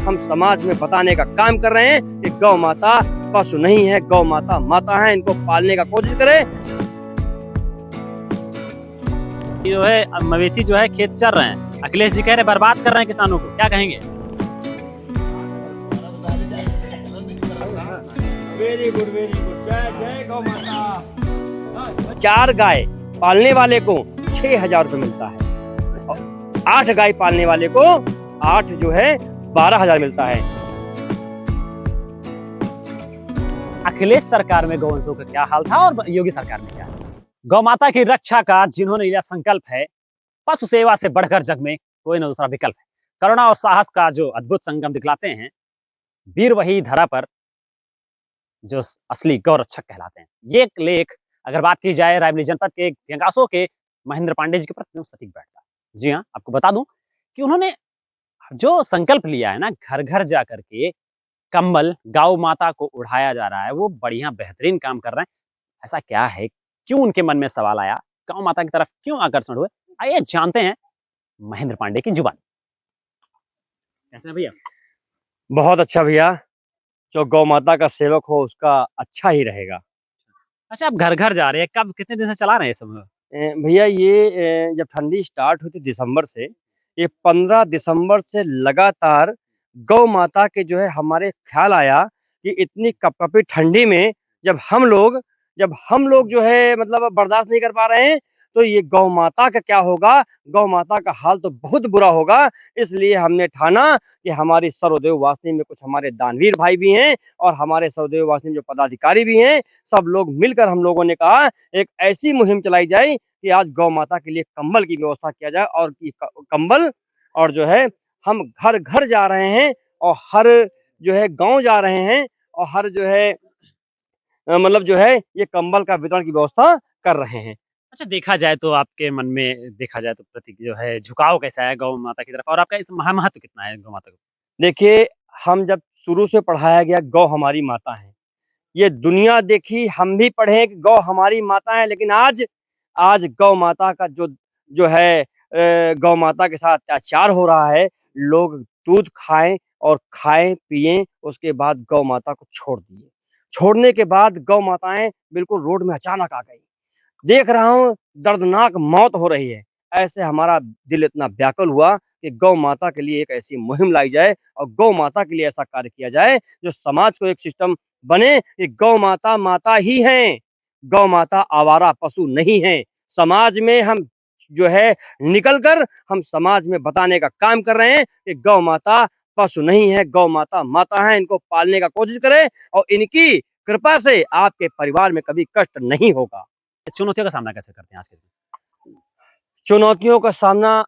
हम समाज में बताने का काम कर रहे हैं कि गौ माता पशु नहीं है, गौ माता माता है, इनको पालने का कोशिश करें। जो है मवेशी जो है खेत चर रहे हैं, अखिलेश जी कह रहे बर्बाद कर रहे हैं किसानों को, क्या कहेंगे? वेरी गुड, जय जय गौ माता। 4 गाय पालने वाले को 6,000 रुपये मिलता है और 8 गाय पालने वाले को 8 जो है 12,000 मिलता है। अखिलेश सरकार में गौवंशों का क्या हाल था और योगी सरकार में क्या है? गौ माता की रक्षा का जिन्होंने लिया संकल्प है, पशु सेवा से बढ़कर जग में कोई न दूसरा विकल्प है। करुणा और साहस का जो अद्भुत संगम दिखलाते हैं, वीर वही धरा पर जो असली गौ रक्षक कहलाते हैं। ये एक लेख अगर बात की जाए रायबरेली जनपद के व्यंगासों के महेंद्र पांडे जी के प्रति सटीक बैठता है। जी हाँ, आपको बता दूं कि उन्होंने जो संकल्प लिया है ना, घर घर जा करके कंबल गौ माता को उड़ाया जा रहा है, वो बढ़िया बेहतरीन काम कर रहे हैं। ऐसा क्या है, क्यों उनके मन में सवाल आया, गौ माता की तरफ क्यों आकर्षण हुए, आइए जानते हैं महेंद्र पांडे की जुबान। कैसे हैं भैया? बहुत अच्छा भैया, जो गौ माता का सेवक हो उसका अच्छा ही रहेगा। अच्छा, आप घर घर जा रहे हैं, कब कितने दिन से चला रहे हैं इस समय? भैया ये जब ठंडी स्टार्ट हुई थी दिसंबर से, ये 15 दिसंबर से लगातार गौ माता के जो है हमारे ख्याल आया कि इतनी कपकपी ठंडी में जब हम लोग जो है मतलब बर्दाश्त नहीं कर पा रहे हैं, तो ये गौ माता का क्या होगा, गौ माता का हाल तो बहुत बुरा होगा। इसलिए हमने ठाना कि हमारी सर्वदेव वासिनी में कुछ हमारे दानवीर भाई भी हैं और हमारे सर्वदेव वासिनी में जो पदाधिकारी भी हैं, सब लोग मिलकर हम लोगों ने कहा एक ऐसी मुहिम चलाई जाए कि आज गौ माता के लिए कंबल की व्यवस्था किया जाए और कंबल और जो है हम घर घर जा रहे हैं और हर जो है गांव जा रहे हैं और हर जो है मतलब जो है ये कंबल का वितरण की व्यवस्था कर रहे हैं। अच्छा, देखा जाए तो आपके मन में देखा जाए तो प्रति जो है झुकाव कैसा है गौ माता की तरफ, और आपका इस महत्व कितना है गौ माता को? देखिए, हम जब शुरू से पढ़ाया गया गौ हमारी माता है, ये दुनिया देखी, हम भी पढ़े कि गौ हमारी माता है, लेकिन आज गौ माता का जो जो है गौ माता के साथ अत्याचार हो रहा है। लोग दूध खाएँ और खाएँ-पिएँ, उसके बाद गौ माता को छोड़ दिए। छोड़ने के बाद गौ माताएँ बिल्कुल रोड में अचानक आ गई। देख रहा हूँ दर्दनाक मौत हो रही है। ऐसे हमारा दिल इतना व्याकुल हुआ कि गौ माता के लिए एक ऐसी मुहिम लाई जाए और गौ माता के लिए ऐसा कार्य किया जाए, जो समाज को एक सिस्टम बने कि गौ माता, माता ही हैं। गौ माता आवारा पशु नहीं है। समाज में हम जो है निकल कर हम समाज में बताने का काम कर रहे हैं कि गौ माता पशु नहीं है, गौ माता माता है, इनको पालने का कोशिश करें और इनकी कृपा से आपके परिवार में कभी कष्ट नहीं होगा। चुनौतियों का सामना कैसे करते हैं आज के दिन? चुनौतियों का सामना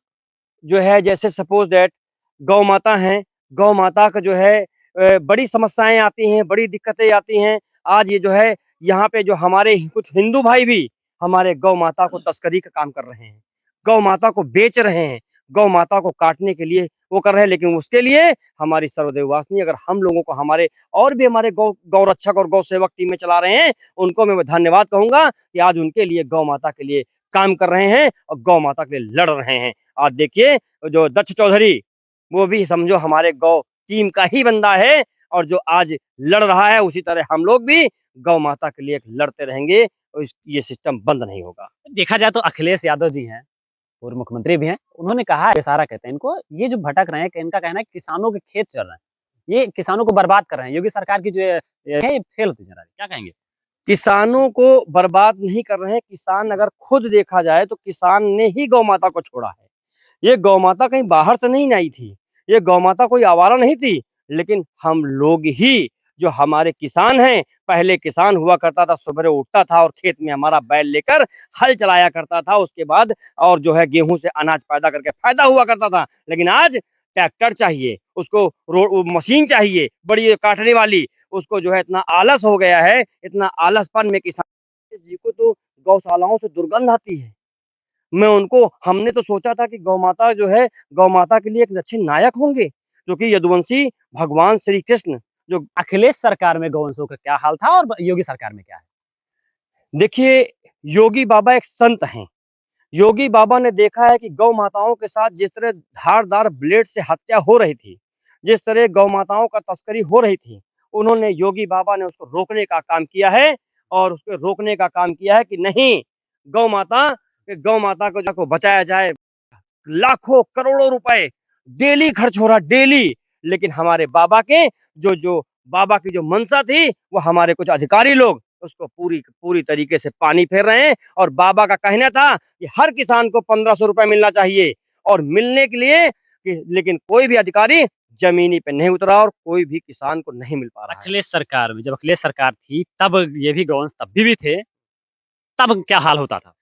जो है जैसे सपोज़ दैट गौ माता हैं, गौ माता का जो है बड़ी समस्याएँ आती हैं, बड़ी दिक्कतें आती हैं। आज ये जो है यहाँ पे जो हमारे कुछ हिंदू भाई भी हमारे गौ माता को तस्करी का काम कर रहे हैं। गौ माता को बेच रहे हैं, गौ माता को काटने के लिए वो कर रहे हैं, लेकिन उसके लिए हमारी सर्वदेव वासिनी अगर हम लोगों को हमारे और भी हमारे गौ रक्षक और गौ सेवक टीमें चला रहे हैं, उनको मैं धन्यवाद कहूँगा कि आज उनके लिए गौ माता के लिए काम कर रहे हैं और गौ माता के लिए लड़ रहे हैं। आज देखिए जो दक्ष चौधरी, वो भी समझो हमारे गौ टीम का ही बंदा है और जो आज लड़ रहा है, उसी तरह हम लोग भी गौ माता के लिए लड़ते रहेंगे और ये सिस्टम बंद नहीं होगा। देखा जाए तो अखिलेश यादव जी हैं, पूर्व मुख्यमंत्री भी हैं, उन्होंने कहा, इशारा कहते हैं इनको, ये जो भटक रहे हैं, इनका कहना है किसानों के खेत चल रहे हैं, ये किसानों को बर्बाद कर रहे हैं। योगी सरकार की जो ये फेल होती जा रही है, क्या कहेंगे? किसानों को बर्बाद नहीं कर रहे हैं, किसान अगर खुद देखा जाए तो किसान ने ही गौ माता को छोड़ा है। ये गौ माता कहीं बाहर से नहीं आई थी, ये गौ माता कोई आवारा नहीं थी, लेकिन हम लोग ही जो हमारे किसान हैं, पहले किसान हुआ करता था, सुबह उठता था और खेत में हमारा बैल लेकर हल चलाया करता था, उसके बाद और जो है गेहूँ से अनाज पैदा करके फायदा हुआ करता था। लेकिन आज ट्रैक्टर चाहिए, उसको मशीन चाहिए, बड़ी काटने वाली, उसको जो है इतना आलस हो गया है, इतना आलसपन में किसान जी को तो गौशालाओं से दुर्गंध आती है। हमने तो सोचा था कि गौ माता जो है, गौ माता के लिए एक अच्छे नायक होंगे, क्योंकि यदुवंशी भगवान श्री कृष्ण जो अखिलेश सरकार में गौवंशों का क्या हाल था और योगी सरकार में क्या है? देखिए, योगी बाबा एक संत हैं। योगी बाबा ने देखा है कि गौ माताओं के साथ जिस तरह धारदार ब्लेड से हत्या हो रही थी, जिस तरह गौ माताओं का तस्करी हो रही थी, उन्होंने योगी बाबा ने उसको रोकने का काम किया है और उसको रोकने का काम किया है कि नहीं, गौ माता को बचाया जाए। लाखों करोड़ों रुपए डेली खर्च हो रहा, डेली। लेकिन हमारे बाबा के जो जो बाबा की जो मंशा थी, वो हमारे कुछ अधिकारी लोग उसको पूरी पूरी तरीके से पानी फेर रहे हैं। और बाबा का कहना था कि हर किसान को 1500 रुपए मिलना चाहिए और मिलने के लिए लेकिन कोई भी अधिकारी जमीनी पे नहीं उतरा और कोई भी किसान को नहीं मिल पा रहा है। अखिलेश सरकार में, जब अखिलेश सरकार थी तब ये भी गौवंश तब भी थे, तब क्या हाल होता था?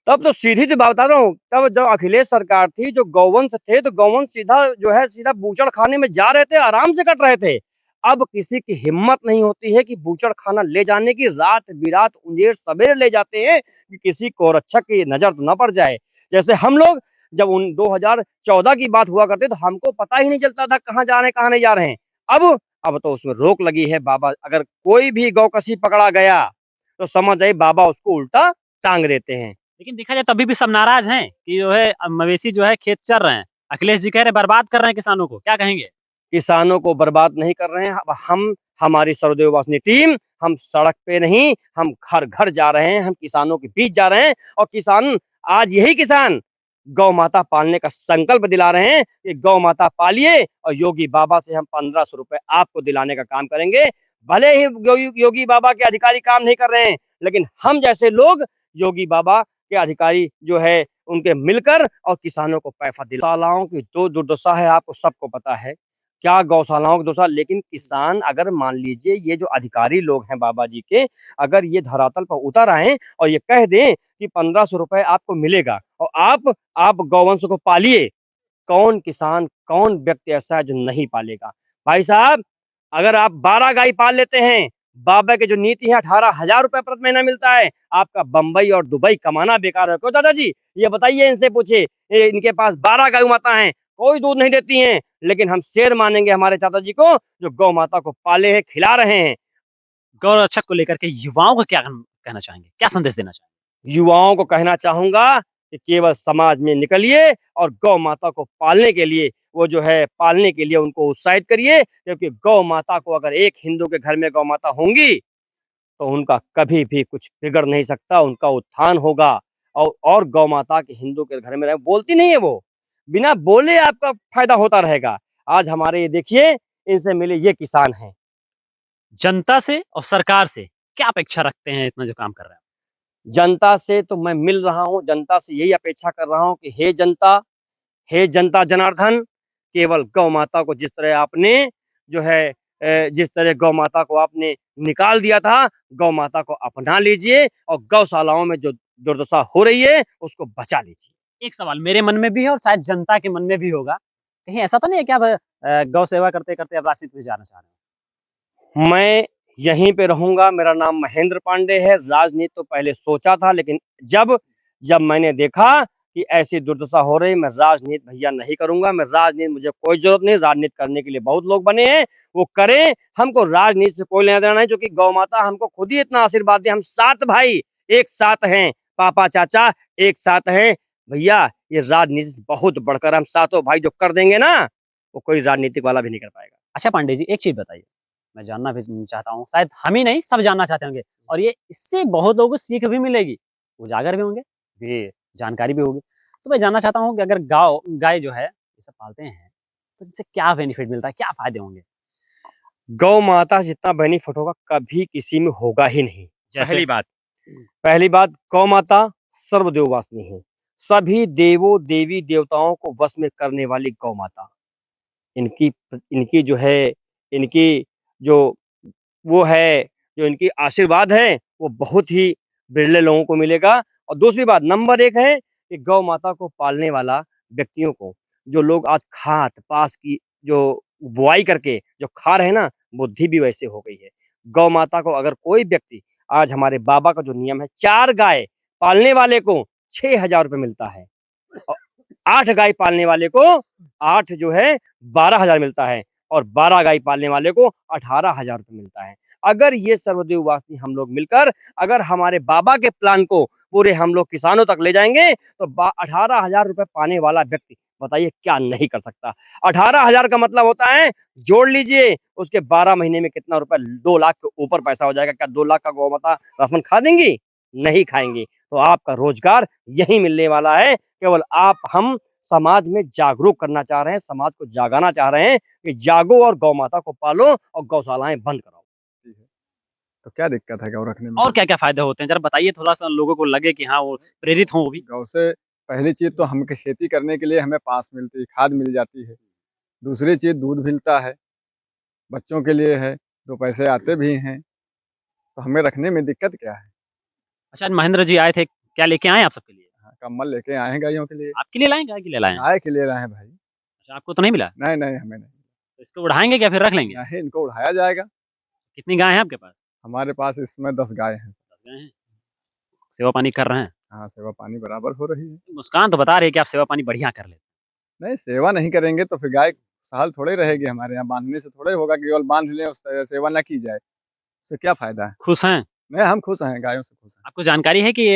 तब तो सीधी सी बात बता रहा हूँ, तब जब अखिलेश सरकार थी, जो गौवंश थे, तो गौवंश सीधा बूचड़ खाने में जा रहे थे, आराम से कट रहे थे। अब किसी की हिम्मत नहीं होती है कि बूचड़ खाना ले जाने की, रात-बिरात उंदेर सवेरे ले जाते हैं कि किसी गोरक्षक की नज़र तो ना पड़ जाए। जैसे हम लोग जब 2014 की बात हुआ करते, तो हमको पता ही नहीं चलता था कहाँ जा रहे हैं, कहाँ नहीं जा रहे हैं। अब तो उसमें रोक लगी है। बाबा अगर कोई भी गौकसी पकड़ा गया, तो समझ जाइए बाबा उसको उल्टा टाँग देते हैं। लेकिन देखा जाए तभी भी सब नाराज हैं कि जो है मवेशी जो है खेत चर रहे हैं। अखिलेश जी कह रहे हैं बर्बाद कर रहे हैं किसानों को, क्या कहेंगे? किसानों को बर्बाद नहीं कर रहे हैं। अब हमारी सर्वदेव वासिनी टीम, हम सड़क पे नहीं, हम घर-घर जा रहे हैं, हम किसानों के बीच जा रहे हैं और आज यही किसान गौ माता पालने का संकल्प दिला रहे हैं कि गौ माता पालिए और योगी बाबा से हम 1500 रुपए आपको दिलाने का काम करेंगे। भले ही योगी बाबा के अधिकारी काम नहीं कर रहे हैं, लेकिन हम जैसे लोग योगी बाबा के अधिकारी जो है, उनके मिलकर और किसानों को पैसा गौशालाओं की जो दुर्दशा है, आपको सबको पता है। क्या गौशालाओं की दुर्दशा, लेकिन किसान अगर मान लीजिए ये जो अधिकारी लोग हैं बाबा जी के, अगर ये धरातल पर उतर आएँ और ये कह दें कि 1500 रुपए आपको मिलेगा और आप गौवंश को पालिए, कौन किसान, कौन व्यक्ति ऐसा है जो नहीं पालेगा? भाई साहब, अगर आप 12 गाय पाल लेते हैं, बाबा की जो नीति है 18,000 रुपए प्रति महीना मिलता है, आपका बम्बई और दुबई कमाना बेकार है। क्यों दादाजी? ये बताइए, इनसे पूछिए। इनके पास 12 गौ माता हैं, कोई दूध नहीं देती हैं, लेकिन हम शेर मानेंगे हमारे चाचा जी को, जो गौ माता को पाले हैं, खिला रहे हैं। गौ रक्षक को लेकर के युवाओं को क्या कहना चाहेंगे? क्या संदेश देना चाहेंगे? युवाओं को कहना चाहूँगा कि केवल समाज में निकलिए और गौ माता को पालने के लिए उनको उत्साहित करिए, क्योंकि गौ माता को अगर एक हिंदू के घर में गौ माता होंगी, तो उनका कभी भी कुछ बिगड़ नहीं सकता, उनका उत्थान होगा। और गौ माता के हिंदू के घर में रहे, बोलती नहीं है वो, बिना बोले आपका फ़ायदा होता रहेगा। आज हमारे ये देखिए, इनसे मिले ये किसान हैं। जनता से और सरकार से क्या अपेक्षा रखते हैं इतना जो काम कर रहे हैं? जनता से तो मैं मिल रहा हूँ, जनता से यही अपेक्षा कर रहा हूँ कि हे जनता जनार्दन, केवल गौ माता को जिस तरह गौ माता को आपने निकाल दिया था, गौ माता को अपना लीजिए और गौशालाओं में जो दुर्दशा हो रही है, उसको बचा लीजिए। एक सवाल मेरे मन में भी है और शायद जनता के मन में भी होगा। कहीं ऐसा तो नहीं है कि आप गौ सेवा करते-करते अब राजनीति में जाना चाह रहे हैं? मैं यहीं पे रहूँगा, मेरा नाम महेंद्र पांडे है। राजनीति तो पहले सोचा था, लेकिन जब जब मैंने देखा कि ऐसी दुर्दशा हो रही, मैं राजनीति भैया नहीं करूँगा। मुझे कोई ज़रूरत नहीं, राजनीति करने के लिए बहुत लोग बने हैं, वो करें, हमको राजनीति से कोई लेना-देना नहीं, क्योंकि गौ माता हमको खुद ही इतना आशीर्वाद दी। हम 7 भाई एक साथ हैं, पापा, चाचा एक साथ हैं। भैया, ये राजनीति से बहुत बढ़कर हम सातों भाई जो कर देंगे ना, वो कोई राजनीतिक वाला भी नहीं कर पाएगा। अच्छा पांडे जी, एक चीज़ बताइए, मैं जानना भी चाहता हूँ, शायद हम ही नहीं सब जानना चाहते होंगे और ये इससे बहुत लोगों को सीख भी मिलेगी, उजागर भी होंगे, ये जानकारी भी होगी। तो मैं जानना चाहता हूँ कि अगर गाय जो है, ये सब पालते हैं, तो इनसे क्या बेनिफिट मिलता है, क्या फ़ायदे होंगे? गौ माता से जितना बेनिफिट होगा, कभी किसी में होगा ही नहीं। जैसे पहली बात, गौ माता सर्वदेववासिनी है। सभी देवी देवताओं को वश में करने वाली गौ माता। इनकी इनकी जो है इनकी जो वो है जो इनकी आशीर्वाद है, वो बहुत ही बिरले लोगों को मिलेगा। और दूसरी बात, नंबर 1 है कि गौ माता को पालने वाला व्यक्तियों को, जो लोग आज खाद-पास की जो बुआई करके जो खा रहे हैं ना, बुद्धि भी वैसे हो गई है। गौ माता को अगर कोई व्यक्ति, आज हमारे बाबा का जो नियम है, 4 गाय पालने वाले को 6,000 रुपए मिलता है। 8 गाय पालने वाले को 8 जो है 12,000 मिलता है और 12 गाय पालने वाले को 18,000 रुपए मिलता है। अगर ये सर्वदेववासी हम लोग मिलकर अगर हमारे बाबा के प्लान को पूरे हम लोग किसानों तक ले जाएँगे, तो 18,000 रुपए पाने वाला व्यक्ति बताइए क्या नहीं कर सकता। 18,000 का मतलब होता है, जोड़ लीजिए उसके 12 महीने में कितना रुपया, 2 लाख के ऊपर पैसा हो जाएगा। क्या 2 लाख का गौ माता राशन खा देंगी? नहीं खाएँगी। तो आपका रोज़गार यहीं मिलने वाला है। केवल हम समाज में जागरूक करना चाह रहे हैं, समाज को जागाना चाह रहे हैं कि जागो और गौ माता को पालो और गौशालाएँ बंद कराओ। ठीक है। तो क्या दिक्कत है गौ रखने में? और क्या-क्या फ़ायदे होते हैं? ज़रा बताइए थोड़ा-सा लोगों को लगे कि हाँ, वो प्रेरित हों वो भी। गौ से पहली चीज़ तो हम खेती करने के लिए हमें पास मिलती है, खाद मिल जाती है। दूसरी चीज़ दूध मिलता है, बच्चों के लिए है, 2 पैसे आते भी हैं, तो हमें रखने में दिक्कत क्या है? अच्छा, महेंद्र जी आए थे, क्या लेके आए हैं आप सबके लिए? हाँ, कंबल लेके आए हैं गायों के लिए। आपके लिए लाए हैं, गाय के लिए लाए हैं? गाय के लिए लाए हैं भाई। अच्छा, आपको तो नहीं मिला? नहीं, नहीं, हमें नहीं। तो इसको उड़ाएँगे क्या फिर रख लेंगे? नहीं, इनको उड़ाया जाएगा। कितनी गाय हैं आपके पास? हमारे पास इस समय 10 गाय हैं। 10 गाय हैं। सेवा पानी कर रहे हैं? हाँ, सेवा पानी बराबर हो रही है। मुस्कान तो बता रही है कि आप सेवा पानी बढ़िया कर लेते हैं। नहीं, सेवा नहीं करेंगे तो फिर गाय साल थोड़े रहेगी हमारे यहाँ, बाँधने से थोड़े होगा कि केवल बाँध लें और सेवा ना की जाए। उससे क्या फ़ायदा है? खुश हैं? नहीं, हम खुश हैं, गायों से खुश हैं। आपको जानकारी है कि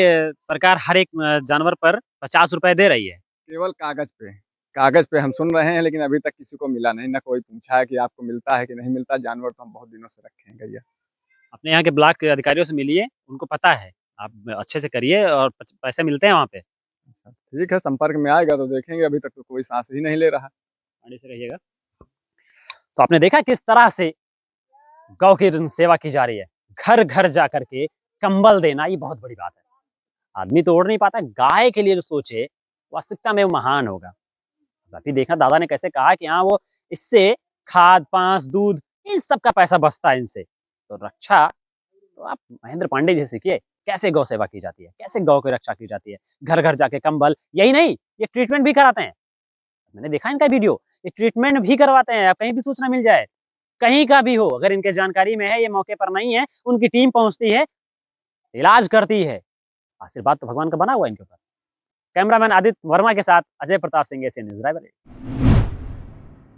सरकार हर एक जानवर पर ₹50 दे रही है? केवल कागज़ पे। कागज़ पे हम सुन रहे हैं लेकिन अभी तक किसी को मिला नहीं, ना कोई पूछा है कि आपको मिलता है कि नहीं मिलता। जानवर तो हम बहुत दिनों से रखे हैं गैया। अपने यहाँ के ब्लॉक के अधिकारियों से मिलिए, उनको पता है। आप अच्छे से करिए और पैसे मिलते हैं वहाँ पे। अच्छा, ठीक है, संपर्क में आएगा तो देखेंगे, अभी तक तो कोई साँस ही नहीं ले रहा। पानी से रहिएगा। तो आपने देखा किस तरह से गौ की सेवा की जा रही है। घर-घर जा कर के कंबल देना ये बहुत बड़ी बात है। आदमी तो ओढ़ नहीं पाता, गाय के लिए जो सोचे, वास्तविकता में वो महान होगा। बाकी देखा दादा ने कैसे कहा कि हाँ, वो इससे खाद, पाँस, दूध इन सब का पैसा बचता है इनसे। तो रक्षा तो आप महेंद्र पांडे जी से सीखिए, कैसे गौ सेवा की जाती है, कैसे गौ की रक्षा की जाती है। घर-घर जाके कंबल, यही नहीं, ये ट्रीटमेंट भी कराते हैं। मैंने देखा इनका वीडियो, ये ट्रीटमेंट भी करवाते हैं, आप कहीं भी सूचना मिल जाए, कहीं का भी हो, अगर इनके जानकारी में है, ये मौके पर नहीं है, उनकी टीम पहुँचती है, इलाज करती है। आशीर्वाद तो भगवान का बना हुआ है इनके ऊपर। कैमरामैन आदित्य वर्मा के साथ अजय प्रताप सिंह, एशियन न्यूज़ रायबरेली।